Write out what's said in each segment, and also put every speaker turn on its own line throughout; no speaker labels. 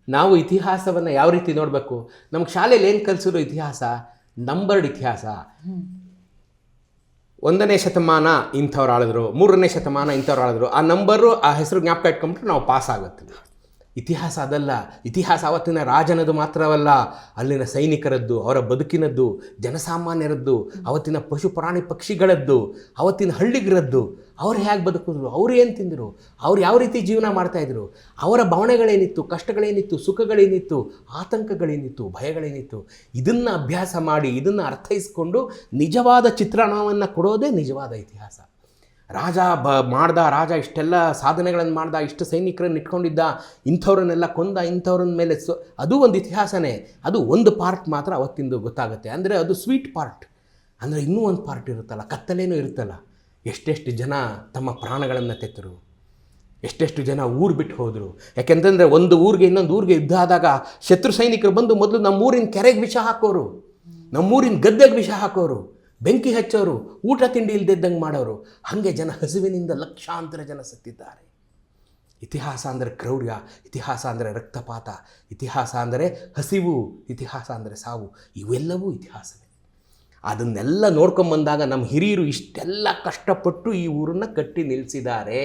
ನಾವು ಇತಿಹಾಸವನ್ನು ಯಾವ ರೀತಿ ನೋಡಬೇಕು? ನಮ್ಗೆ ಶಾಲೆಯಲ್ಲಿ ಏನು ಕಲಿಸಿದ್ರು? ಇತಿಹಾಸ ನಂಬರ್ಡ್ ಇತಿಹಾಸ. 1ನೇ ಶತಮಾನ ಇಂಥವ್ರು ಆಳಿದ್ರು, 3ನೇ ಶತಮಾನ ಇಂಥವ್ರು ಆಳಿದ್ರು, ಆ ನಂಬರು ಆ ಹೆಸರು ಜ್ಞಾಪಕ ಇಟ್ಕೊಂಡ್ಬಿಟ್ರೆ ನಾವು ಪಾಸ್ ಆಗುತ್ತೆ. ಇತಿಹಾಸ ಅದಲ್ಲ. ಇತಿಹಾಸ ಅವತ್ತಿನ ರಾಜನದು ಮಾತ್ರವಲ್ಲ, ಅಲ್ಲಿನ ಸೈನಿಕರದ್ದು, ಅವರ ಬದುಕಿನದ್ದು, ಜನಸಾಮಾನ್ಯರದ್ದು, ಅವತ್ತಿನ ಪಶು ಪ್ರಾಣಿ ಪಕ್ಷಿಗಳದ್ದು, ಅವತ್ತಿನ ಹಳ್ಳಿಗರದ್ದು, ಅವ್ರು ಹೇಗೆ ಬದುಕಿದ್ರು, ಅವ್ರು ಏನು ತಿಂದರು, ಅವ್ರು ಯಾವ ರೀತಿ ಜೀವನ ಮಾಡ್ತಾಯಿದ್ರು, ಅವರ ಭಾವನೆಗಳೇನಿತ್ತು, ಕಷ್ಟಗಳೇನಿತ್ತು, ಸುಖಗಳೇನಿತ್ತು, ಆತಂಕಗಳೇನಿತ್ತು, ಭಯಗಳೇನಿತ್ತು, ಇದನ್ನು ಅಭ್ಯಾಸ ಮಾಡಿ ಇದನ್ನು ಅರ್ಥೈಸ್ಕೊಂಡು ನಿಜವಾದ ಚಿತ್ರಣವನ್ನು ಕೊಡೋದೇ ನಿಜವಾದ ಇತಿಹಾಸ. ರಾಜ ರಾಜ ಇಷ್ಟೆಲ್ಲ ಸಾಧನೆಗಳನ್ನು ಮಾಡ್ದ, ಇಷ್ಟು ಸೈನಿಕರನ್ನು ಇಟ್ಕೊಂಡಿದ್ದ, ಇಂಥವ್ರನ್ನೆಲ್ಲ ಕೊಂದ, ಇಂಥವ್ರನ್ನ ಮೇಲೆ ಅದು ಒಂದು ಇತಿಹಾಸನೇ. ಅದು ಒಂದು ಪಾರ್ಟ್ ಮಾತ್ರ ಅವತ್ತಿಂದು ಗೊತ್ತಾಗುತ್ತೆ. ಅಂದರೆ ಅದು ಸ್ವೀಟ್ ಪಾರ್ಟ್. ಅಂದರೆ ಇನ್ನೂ ಒಂದು ಪಾರ್ಟ್ ಇರುತ್ತಲ್ಲ, ಕತ್ತಲೇನೂ ಇರುತ್ತಲ್ಲ. ಎಷ್ಟೆಷ್ಟು ಜನ ತಮ್ಮ ಪ್ರಾಣಗಳನ್ನು ತೆತ್ತರು, ಎಷ್ಟೆಷ್ಟು ಜನ ಊರು ಬಿಟ್ಟು ಹೋದರು. ಯಾಕೆಂತಂದರೆ ಒಂದು ಊರಿಗೆ ಇನ್ನೊಂದು ಊರಿಗೆ ಯುದ್ಧ ಆದಾಗ ಶತ್ರು ಸೈನಿಕರು ಬಂದು ಮೊದಲು ನಮ್ಮೂರಿನ ಕೆರೆಗೆ ವಿಷ ಹಾಕೋರು, ನಮ್ಮೂರಿನ ಗದ್ದೆಗೆ ವಿಷ ಹಾಕೋರು, ಬೆಂಕಿ ಹಚ್ಚೋರು, ಊಟ ತಿಂಡಿ ಇಲ್ದಿದ್ದಂಗೆ ಮಾಡೋರು. ಹಾಗೆ ಜನ ಹಸಿವಿನಿಂದ ಲಕ್ಷಾಂತರ ಜನ ಸತ್ತಿದ್ದಾರೆ. ಇತಿಹಾಸ ಅಂದರೆ ಕ್ರೌರ್ಯ, ಇತಿಹಾಸ ಅಂದರೆ ರಕ್ತಪಾತ, ಇತಿಹಾಸ ಅಂದರೆ ಹಸಿವು, ಇತಿಹಾಸ ಅಂದರೆ ಸಾವು. ಇವೆಲ್ಲವೂ ಇತಿಹಾಸವೇ. ಅದನ್ನೆಲ್ಲ ನೋಡ್ಕೊಂಬಂದಾಗ ನಮ್ಮ ಹಿರಿಯರು ಇಷ್ಟೆಲ್ಲ ಕಷ್ಟಪಟ್ಟು ಈ ಊರನ್ನು ಕಟ್ಟಿ ನಿಲ್ಲಿಸಿದ್ದಾರೆ.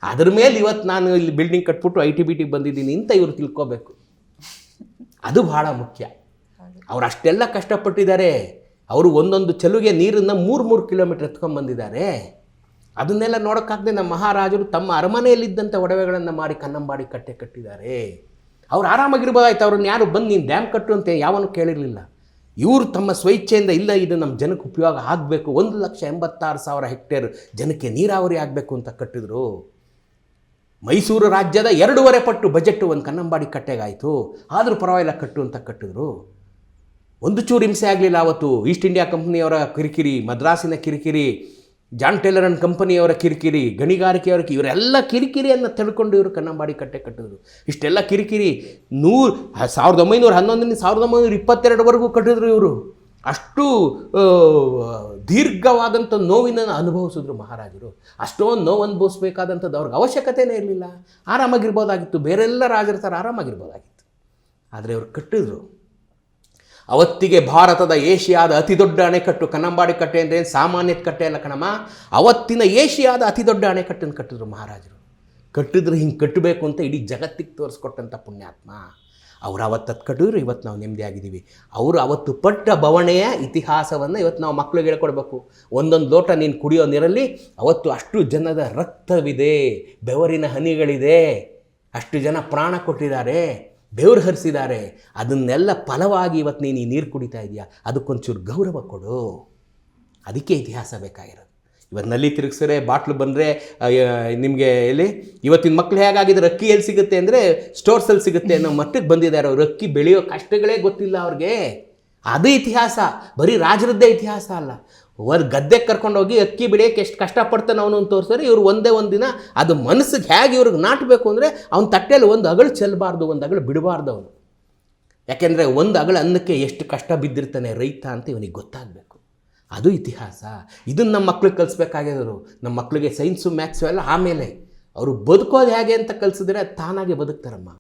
ಅದ್ರ ಮೇಲೆ ಇವತ್ತು ನಾನು ಇಲ್ಲಿ ಬಿಲ್ಡಿಂಗ್ ಕಟ್ಬಿಟ್ಟು ITBT ಬಂದಿದ್ದೀನಿ ಅಂತ ಇವರು ತಿಳ್ಕೋಬೇಕು. ಅದು ಭಾಳ ಮುಖ್ಯ. ಅವ್ರು ಅಷ್ಟೆಲ್ಲ ಕಷ್ಟಪಟ್ಟಿದ್ದಾರೆ. ಅವರು ಒಂದೊಂದು ಚೆಲುಗೆ ನೀರನ್ನು 3 ಕಿಲೋಮೀಟ್ರ್ ಎತ್ಕೊಂಡ್ಬಂದಿದ್ದಾರೆ. ಅದನ್ನೆಲ್ಲ ನೋಡೋಕ್ಕಾಗದೆ ನಮ್ಮ ಮಹಾರಾಜರು ತಮ್ಮ ಅರಮನೆಯಲ್ಲಿದ್ದಂಥ ಒಡವೆಗಳನ್ನು ಮಾರಿ ಕನ್ನಂಬಾಡಿ ಕಟ್ಟೆ ಕಟ್ಟಿದ್ದಾರೆ. ಅವ್ರು ಆರಾಮಾಗಿರ್ಬೋದಾಯ್ತು. ಅವ್ರನ್ನ ಯಾರು ಬಂದು ನೀನು ಡ್ಯಾಮ್ ಕಟ್ಟು ಅಂತ ಯಾವನೂ ಕೇಳಿರಲಿಲ್ಲ. ಇವರು ತಮ್ಮ ಸ್ವಇಚ್ಛೆಯಿಂದ ಇಲ್ಲ, ಇದು ನಮ್ಮ ಜನಕ್ಕೆ ಉಪಯೋಗ ಆಗಬೇಕು, 1,86,000 ಹೆಕ್ಟೇರ್ ಜನಕ್ಕೆ ನೀರಾವರಿ ಆಗಬೇಕು ಅಂತ ಕಟ್ಟಿದ್ರು. ಮೈಸೂರು ರಾಜ್ಯದ 2.5 ಪಟ್ಟು ಬಜೆಟ್ ಒಂದು ಕನ್ನಂಬಾಡಿ ಕಟ್ಟೆಗಾಯಿತು. ಆದರೂ ಪರವಾಗಿಲ್ಲ ಕಟ್ಟು ಅಂತ ಕಟ್ಟಿದ್ರು. ಒಂದು ಚೂರು ಹಿಂಸೆ ಆಗಲಿಲ್ಲ ಅವತ್ತು. ಈಸ್ಟ್ ಇಂಡಿಯಾ ಕಂಪ್ನಿಯವರ ಕಿರಿಕಿರಿ, ಮದ್ರಾಸಿನ ಕಿರಿಕಿರಿ, ಜಾನ್ ಟೇಲರ್ ಅಂಡ್ ಕಂಪನಿಯವರ ಕಿರಿಕಿರಿ, ಗಣಿಗಾರಿಕೆಯವರ ಇವರೆಲ್ಲ ಕಿರಿಕಿರಿಯನ್ನು ತಡ್ಕೊಂಡು ಇವರು ಕನ್ನಂಬಾಡಿ ಕಟ್ಟೆ ಕಟ್ಟಿದ್ರು. ಇಷ್ಟೆಲ್ಲ ಕಿರಿಕಿರಿ 1911 1922ವರೆಗೂ ಕಟ್ಟಿದ್ರು ಇವರು. ಅಷ್ಟು ದೀರ್ಘವಾದಂಥ ನೋವಿನ ಅನುಭವಿಸಿದ್ರು ಮಹಾರಾಜರು. ಅಷ್ಟೊಂದು ನೋವು ಅನುಭವಿಸ್ಬೇಕಾದಂಥದ್ದು ಅವ್ರಿಗೆ ಅವಶ್ಯಕತೆಯೇ ಇರಲಿಲ್ಲ. ಆರಾಮಾಗಿರ್ಬೋದಾಗಿತ್ತು, ಬೇರೆಲ್ಲ ರಾಜರ ಥರ ಆರಾಮಾಗಿರ್ಬೋದಾಗಿತ್ತು. ಆದರೆ ಇವರು ಕಟ್ಟಿದ್ರು. ಅವತ್ತಿಗೆ ಭಾರತದ ಏಷ್ಯಾದ ಅತಿ ದೊಡ್ಡ ಅಣೆಕಟ್ಟು ಕನ್ನಂಬಾಡಿ ಕಟ್ಟೆ ಅಂದರೆ ಸಾಮಾನ್ಯ ಕಟ್ಟೆ ಅಲ್ಲ ಕಣಮ್ಮ, ಅವತ್ತಿನ ಏಷ್ಯಾದ ಅತಿ ದೊಡ್ಡ ಅಣೆಕಟ್ಟನ್ನು ಕಟ್ಟಿದ್ರು ಮಹಾರಾಜರು. ಕಟ್ಟಿದ್ರೆ ಹಿಂಗೆ ಕಟ್ಟಬೇಕು ಅಂತ ಇಡೀ ಜಗತ್ತಿಗೆ ತೋರಿಸ್ಕೊಟ್ಟಂಥ ಪುಣ್ಯಾತ್ಮ ಅವರು. ಅವತ್ತದು ಕಟ್ಟಿದ್ರು, ಇವತ್ತು ನಾವು ನೆಮ್ಮದಿಯಾಗಿದ್ದೀವಿ. ಅವರು ಅವತ್ತು ಪಟ್ಟ ಬವಣೆಯ ಇತಿಹಾಸವನ್ನು ಇವತ್ತು ನಾವು ಮಕ್ಕಳಿಗೆ ಹೇಳ್ಕೊಡ್ಬೇಕು. ಒಂದೊಂದು ಲೋಟ ನೀನು ಕುಡಿಯೋ ನೀರಲ್ಲಿ ಅವತ್ತು ಅಷ್ಟು ಜನದ ರಕ್ತವಿದೆ, ಬೆವರಿನ ಹನಿಗಳಿದೆ, ಅಷ್ಟು ಜನ ಪ್ರಾಣ ಕೊಟ್ಟಿದ್ದಾರೆ, ಬೆವರು ಹರಿಸಿದ್ದಾರೆ. ಅದನ್ನೆಲ್ಲ ಫಲವಾಗಿ ಇವತ್ತು ನೀನು ಈ ನೀರು ಕುಡಿತಾ ಇದೆಯಾ, ಅದಕ್ಕೊಂಚೂರು ಗೌರವ ಕೊಡು. ಅದಕ್ಕೆ ಇತಿಹಾಸ ಬೇಕಾಗಿರೋದು. ಇವತ್ತು ನಲ್ಲಿ ತಿರುಗಿಸಿದ್ರೆ ಬಾಟ್ಲು ಬಂದರೆ ನಿಮಗೆ ಎಲ್ಲಿ ಇವತ್ತಿನ ಮಕ್ಕಳು ಹೇಗಾಗಿದ್ದಾರೆ, ಅಕ್ಕಿ ಎಲ್ಲಿ ಸಿಗುತ್ತೆ ಅಂದರೆ ಸ್ಟೋರ್ಸಲ್ಲಿ ಸಿಗುತ್ತೆ ಅನ್ನೋ ಮಟ್ಟಕ್ಕೆ ಬಂದಿದ್ದಾರೆ. ಅವರು ಅಕ್ಕಿ ಬೆಳೆಯೋ ಕಷ್ಟಗಳೇ ಗೊತ್ತಿಲ್ಲ ಅವ್ರಿಗೆ. ಅದು ಇತಿಹಾಸ. ಬರೀ ರಾಜರದ್ದೇ ಇತಿಹಾಸ ಅಲ್ಲ. ಗದ್ದೆಗೆ ಕರ್ಕೊಂಡೋಗಿ ಅಕ್ಕಿ ಬೆಳೆಯೋಕ್ಕೆ ಎಷ್ಟು ಕಷ್ಟಪಡ್ತಾನೆ ಅವನು ಅಂತ ತೋರಿಸಿದ್ರೆ ಇವರು ಒಂದೇ ಒಂದು ದಿನ ಅದು ಮನಸ್ಸಿಗೆ ಹೇಗೆ ಇವ್ರಿಗೆ ನಾಟಬೇಕು ಅಂದರೆ ಅವ್ನ ತಟ್ಟೆಯಲ್ಲಿ ಒಂದು ಅಗಳು ಚೆಲ್ಲಬಾರ್ದು, ಒಂದು ಅಗಳು ಬಿಡಬಾರ್ದು ಅವನು. ಯಾಕೆಂದರೆ ಒಂದು ಅಗಳು ಅನ್ನಕ್ಕೆ ಎಷ್ಟು ಕಷ್ಟ ಬಿದ್ದಿರ್ತಾನೆ ರೈತ ಅಂತ ಇವನಿಗೆ ಗೊತ್ತಾಗಬೇಕು. ಅದು ಇತಿಹಾಸ. ಇದನ್ನು ನಮ್ಮ ಮಕ್ಳಿಗೆ ಕಲಿಸ್ಬೇಕಾಗಿರೋರು. ನಮ್ಮ ಮಕ್ಕಳಿಗೆ ಸೈನ್ಸು ಮ್ಯಾಥ್ಸು ಎಲ್ಲ ಆಮೇಲೆ ಅವರು ಬದುಕೋದು ಹೇಗೆ ಅಂತ ಕಲಿಸಿದ್ರೆ ತಾನಾಗೆ ಬದುಕ್ತಾರಮ್ಮ.